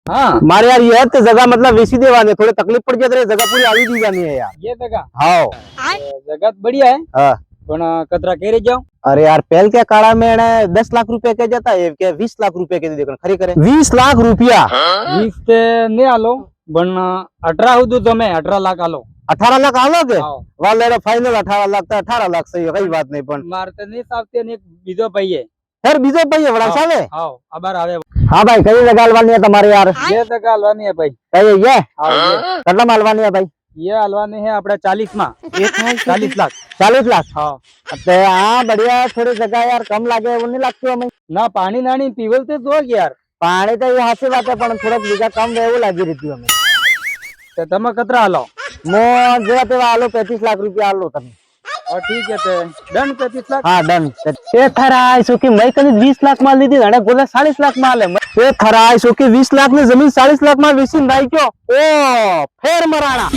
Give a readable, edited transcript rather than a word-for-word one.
हाँ मारे यार ये है तो जगह मतलब वैसी देवाने थोड़ी तकलीफ पड़ जाती है, जगह पूरी आवी दी जानी है यार। ये जगह हाँ जगह तो बढ़िया है हाँ। पण कतरा केरे जाओ। अरे यार पहल क्या काड़ा में एने 10 लाख रुपया कह जाता है, क्या 20 लाख रुपया कह देखो खरी करे 20 लाख रुपया। 20 से नहीं आलो पण 18 हुदू तमे 18 लाख आलो। 18 लाख आलो के हाँ। वाले फाइनल 18 लाख तो 18 लाख सही है, कई बात नहीं। पण मारते नहीं साहब ने एक बीजो पाइए। फिर बीजो भाई बड़ा हाँ। साले। हाँ अबार आवे हाँ भाई कई जगह हलवानी है तुम्हारे यार। ये जगह हलवानी है भाई। कही ये हाँ ये कदम हलवानी है भाई। ये हलवानी है अपने 40 में 40 लाख। 40 लाख। हाँ अरे हाँ बढ़िया, थोड़ी जगह यार कम लागे वो नहीं लगती हमें। ना पानी नानी पीवल से जो यार पानी तो ये हाथ से बात है पण थोड़ा बीजा कम है वो लगी रहती हमें। तो तमे कतरा आलो। मो जेवा तेवा आलो 35 लाख रुपया आलो तब। और ठीक है ते डन 35 लाख। हाँ डन। ते थराय सो कि मैं कभी 20 लाख माल दी थी घड़ा गोला 40 लाख माल है। ते थराय सो कि 20 लाख में जमीन 40 लाख माल वेसी नहीं क्यों ओ फेर मराना।